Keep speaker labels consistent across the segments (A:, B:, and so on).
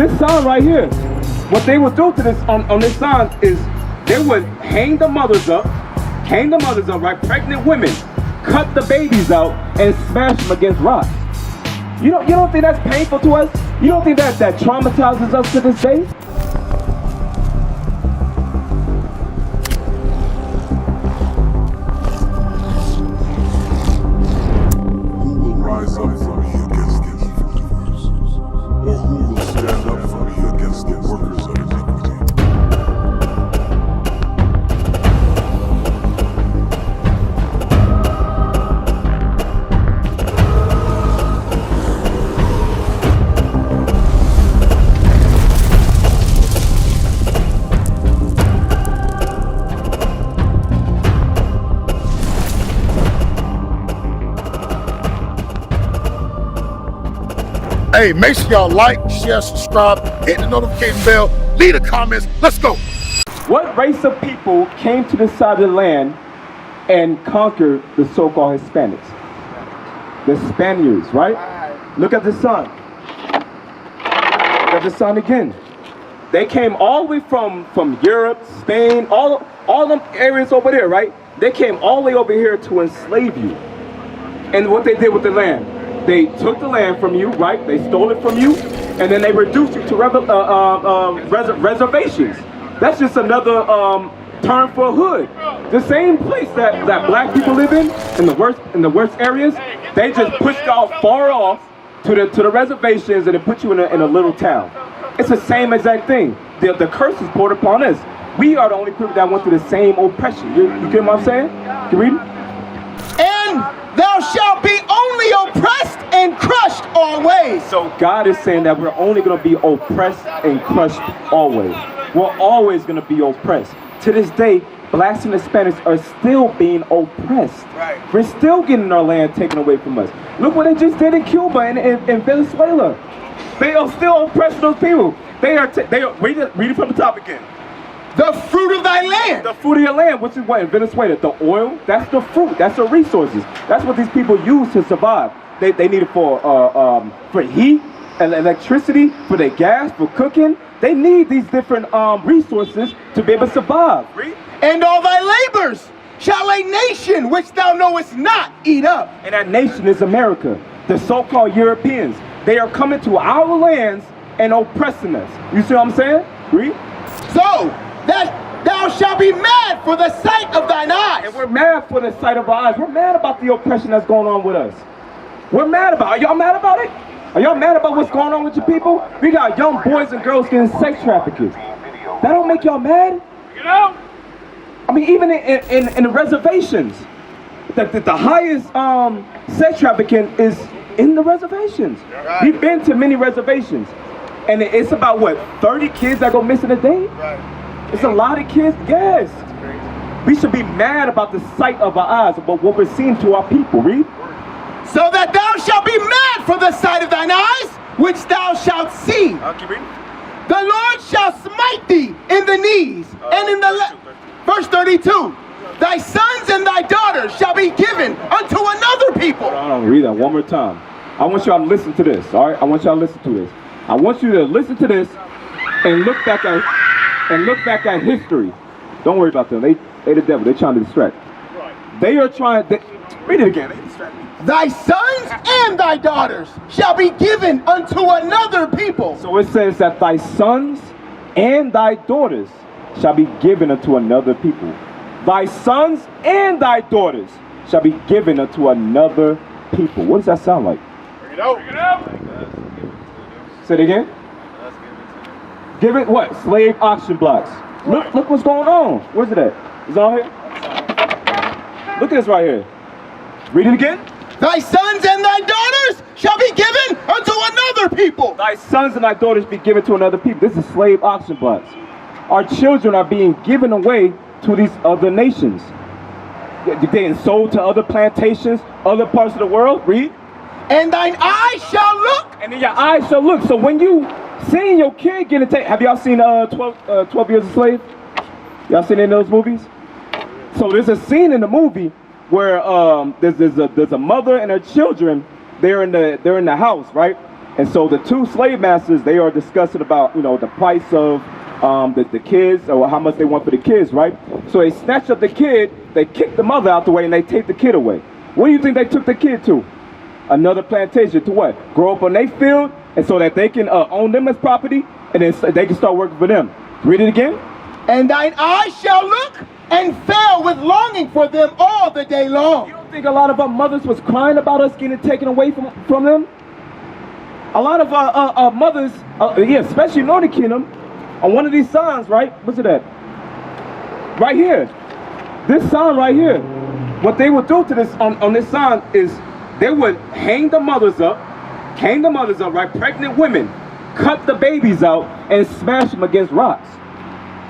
A: This sign right here, what they would do to this on this sign is they would hang the mothers up, right? Pregnant women, cut the babies out and smash them against rocks. You don't think that's painful to us? You don't think that traumatizes us to this day?
B: Hey, make sure y'all like, share, subscribe, hit the notification bell, leave the comments. Let's go.
A: What race of people came to this side of the land and conquered the so-called Hispanics? The Spaniards, right? Look at the sun. Look at the sun again. They came all the way from Europe, Spain, all them areas over there, right? They came all the way over here to enslave you. And what they did with the land, they took the land from you, right? They stole it from you, and then they reduced you to reservations. That's just another term for a hood. The same place that black people live in the worst areas, they just pushed y'all far off to the reservations and they put you in a little town. It's the same exact thing. The curse is poured upon us. We are the only people that went through the same oppression. You get what I'm saying? Can you read it?
C: And thou shalt be only oppressed and crushed always.
A: So God is saying that we're only going to be oppressed and crushed always. We're always going to be oppressed. To this day, blacks and Hispanics are still being oppressed.
C: Right.
A: We're still getting our land taken away from us. Look what they just did in Cuba and in Venezuela. They are still oppressing those people. They are read it from the top again.
C: The fruit of thy land.
A: The fruit of your land, which is what in Venezuela? The oil, that's the fruit, that's the resources. That's what these people use to survive. They need it for heat and electricity, for their gas, for cooking. They need these different resources to be able to survive.
C: And all thy labors shall a nation which thou knowest not eat up.
A: And that nation is America, the so-called Europeans. They are coming to our lands and oppressing us. You see what I'm saying? Read.
C: So that thou shalt be mad for the sight of thine eyes.
A: And we're mad for the sight of our eyes. We're mad about the oppression that's going on with us. We're mad about it. Are y'all mad about it? Are y'all mad about what's going on with your people? We got young boys and girls getting sex trafficked. That don't make y'all mad? You know? I mean, even in the reservations, the highest sex trafficking is in the reservations. Right. We've been to many reservations. And it's about, what, 30 kids that go missing a day? Right. It's a lot of kids, yes. We should be mad about the sight of our eyes, about what we're seeing to our people, read.
C: So that thou shalt be mad for the sight of thine eyes, which thou shalt see.
A: Keep reading.
C: The Lord shall smite thee in the knees, and in the verse 32. Thy sons and thy daughters shall be given unto another people.
A: Hold on, read that one more time. I want y'all to listen to this, all right? I want y'all to listen to this. I want you to listen to this and look back at history. Don't worry about them. They the devil. They're trying to distract. Right. They are trying. Read it again. They distract me.
C: Thy sons and thy daughters shall be given unto another people.
A: So it says that thy sons and thy daughters shall be given unto another people. Thy sons and thy daughters shall be given unto another people. What does that sound like?
B: Bring it out. Bring it out.
A: Say it again. Give it what? Slave auction blocks. Look what's going on. Where's it at? Is it on here? Look at this right here. Read it again.
C: Thy sons and thy daughters shall be given unto another people.
A: Thy sons and thy daughters be given to another people. This is slave auction blocks. Our children are being given away to these other nations. They're getting sold to other plantations, other parts of the world. Read.
C: And thine eyes shall look.
A: And then your eyes shall look. So when you seeing your kid getting taken, have y'all seen 12 Years a Slave? Y'all seen any of those movies? So there's a scene in the movie where there's a mother and her children. They're in the house, right? And so the two slave masters, they are discussing about, you know, the price of the kids, or how much they want for the kids, right? So they snatch up the kid, they kick the mother out the way, and they take the kid away. What do you think they took the kid to? Another plantation. To what? Grow up on their field, and so that they can own them as property, and then they can start working for them. Read it again.
C: And thine eyes shall look and fail with longing for them all the day long.
A: You don't think a lot of our mothers was crying about us getting taken away from them? A lot of our mothers, yeah, especially in Northern Kingdom, on one of these signs, right? What's it at? Right here. This sign right here. What they would do to this on this sign is they would hang the mothers up, right? Pregnant women, cut the babies out and smash them against rocks.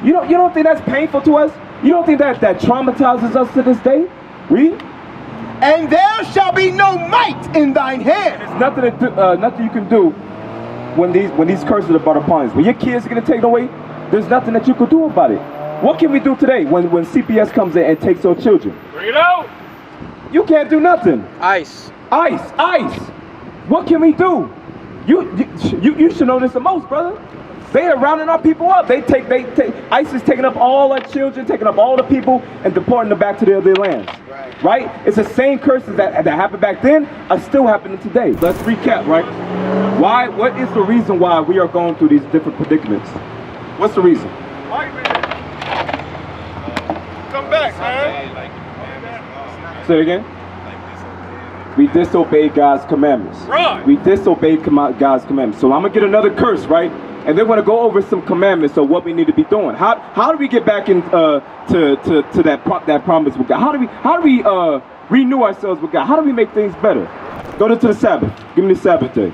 A: You don't think that's painful to us? You don't think that traumatizes us to this day? Read.
C: And there shall be no might in thine hand.
A: There's nothing you can do when these curses are brought upon us. When your kids are gonna take it away, there's nothing that you could do about it. What can we do today when CPS comes in and takes our children?
D: Bring it out.
A: You can't do nothing.
D: Ice.
A: What can we do? You should know this the most, brother. They are rounding our people up. They take ICE is taking up all our children, taking up all the people, and deporting them back to their lands. Right? It's the same curses that happened back then are still happening today. Let's recap, right? What is the reason why we are going through these different predicaments? What's the reason?
D: Come back, man.
A: Say it again. We disobeyed God's commandments.
D: Right.
A: We disobeyed God's commandments. So I'm gonna get another curse, right? And then we're gonna go over some commandments of what we need to be doing. How do we get back in to that promise with God? How do we renew ourselves with God? How do we make things better? Go to the Sabbath. Give me the Sabbath day.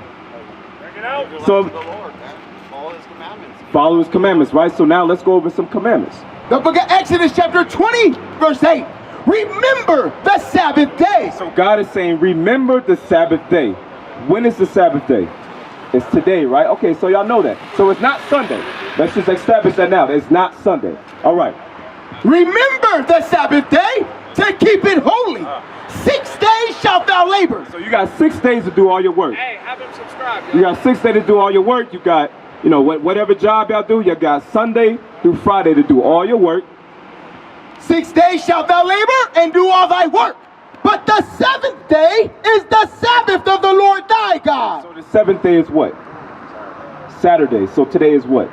D: Bring it out.
A: So
D: The Lord, man. Follow His commandments.
A: Follow His commandments, right? So now let's go over some commandments.
C: The book of Exodus chapter 20, verse 8. Remember the Sabbath day.
A: So God is saying, remember the Sabbath day. When is the Sabbath day? It's today, right? Okay, so y'all know that. So it's not Sunday. Let's just establish that now. It's not Sunday. All right.
C: Remember the Sabbath day to keep it holy. 6 days shalt thou labor.
A: So you got 6 days to do all your work.
D: Hey, have them subscribe.
A: You got 6 days to do all your work. You got, whatever job y'all do, you got Sunday through Friday to do all your work.
C: 6 days shalt thou labor and do all thy work. But the seventh day is the Sabbath of the Lord thy God.
A: So the seventh day is what? Saturday. So today is what?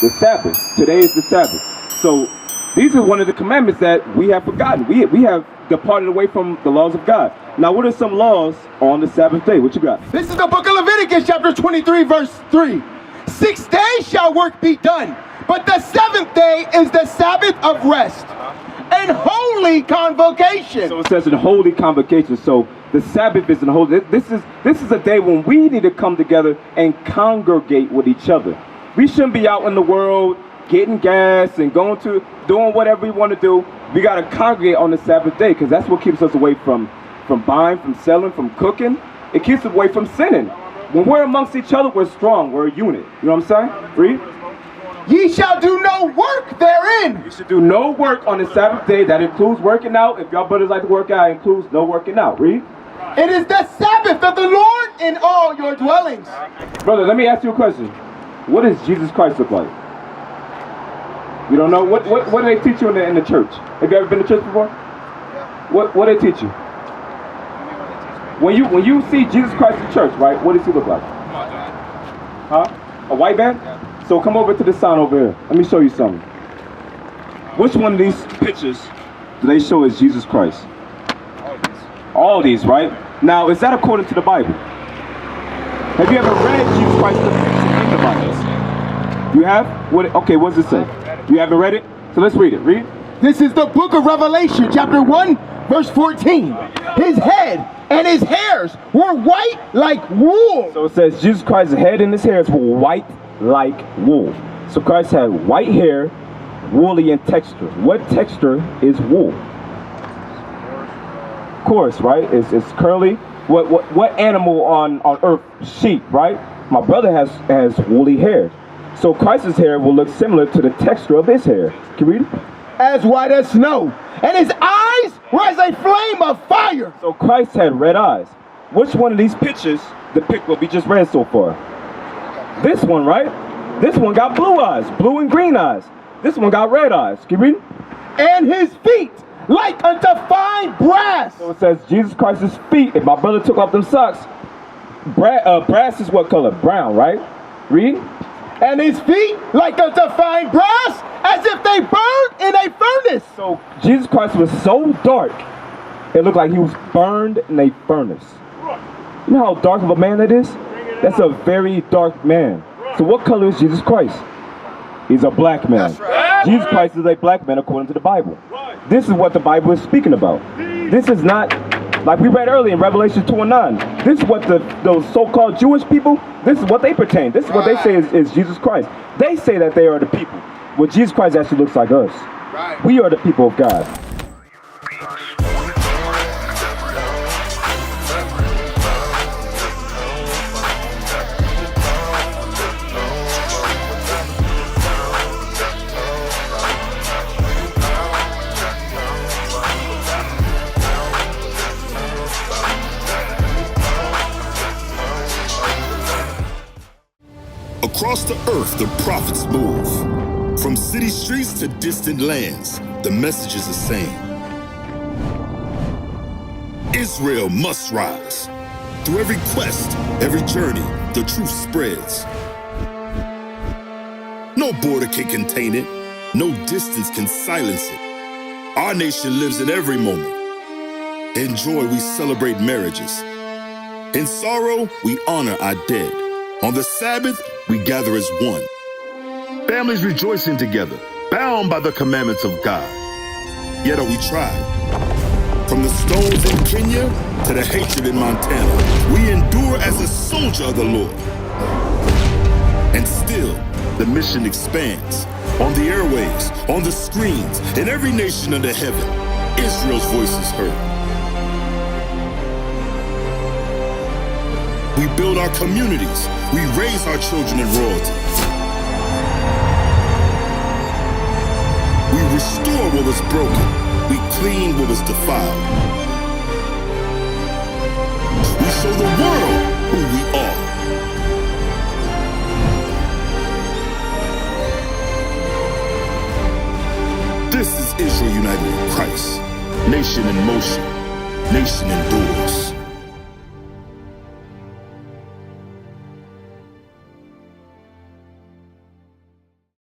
A: The Sabbath. Today is the Sabbath. So these are one of the commandments that we have forgotten. We have departed away from the laws of God. Now, what are some laws on the Sabbath day? What you got?
C: This is the book of Leviticus chapter 23, verse 3. 6 days shall work be done, but the seventh day is the Sabbath of rest and holy convocation.
A: So it says in holy convocation. So the Sabbath is in holy. This is a day when we need to come together and congregate with each other. We shouldn't be out in the world getting gas and doing whatever we want to do. We got to congregate on the Sabbath day because that's what keeps us away from buying, from selling, from cooking. It keeps us away from sinning. When we're amongst each other, we're strong. We're a unit. You know what I'm saying? Read.
C: Ye shall do no work therein.
A: You should do no work on the Sabbath day. That includes working out. If y'all brothers like to work out, it includes no working out. Read.
C: It is the Sabbath of the Lord in all your dwellings.
A: Brother, let me ask you a question. What does Jesus Christ look like? You don't know? What do they teach you in the church? Have you ever been to church before? What do they teach you? When you see Jesus Christ in church, right? What does he look like? Huh? A white man? So come over to the sign over here. Let me show you something. Which one of these pictures do they show as Jesus Christ? All these, right? Now, is that according to the Bible? Have you ever read Jesus Christ in the Bible? You have? Okay, what does it say? You haven't read it? So let's read it. Read.
C: This is the book of Revelation, chapter 1, verse 14. His head and his hairs were white like wool.
A: So it says Jesus Christ's head and his hairs were white like wool. So Christ had white hair, woolly in texture. What texture is wool? Of course, right? It's curly. What animal on earth? Sheep, right? My brother has woolly hair. So Christ's hair will look similar to the texture of his hair. Can you read it?
C: As white as snow, and his eyes were as a flame of fire.
A: So Christ had red eyes. Which one of these pictures depict what we just read so far. This one, right? This one got blue eyes, blue and green eyes. This one got red eyes. Keep reading.
C: And his feet like unto fine brass.
A: So it says Jesus Christ's feet. If my brother took off them socks, brass is what color? Brown, right? Read.
C: And his feet like unto fine brass, as if they burned in a furnace.
A: So Jesus Christ was so dark, it looked like he was burned in a furnace. You know how dark of a man that is? That's a very dark man. So what color is Jesus Christ? He's a black man.
B: That's right.
A: Jesus Christ is a black man according to the Bible. This is what the Bible is speaking about. This is not, like we read earlier in Revelation 2 and 9. This is what those so-called Jewish people, this is what they pertain. This is what they say is Jesus Christ. They say that they are the people. Well, Jesus Christ actually looks like us.
B: Right.
A: We are the people of God.
E: Across the earth, the prophets move. From city streets to distant lands, the message is the same. Israel must rise. Through every quest, every journey, the truth spreads. No border can contain it. No distance can silence it. Our nation lives in every moment. In joy, we celebrate marriages. In sorrow, we honor our dead. On the Sabbath, we gather as one. Families rejoicing together, bound by the commandments of God. Yet are we tried. From the stones in Kenya to the hatred in Montana, we endure as a soldier of the Lord. And still, the mission expands. On the airwaves, on the screens, in every nation under heaven, Israel's voice is heard. We build our communities. We raise our children in royalty. We restore what was broken. We clean what was defiled. We show the world who we are. This is Israel united in Christ. Nation in motion. Nation endures.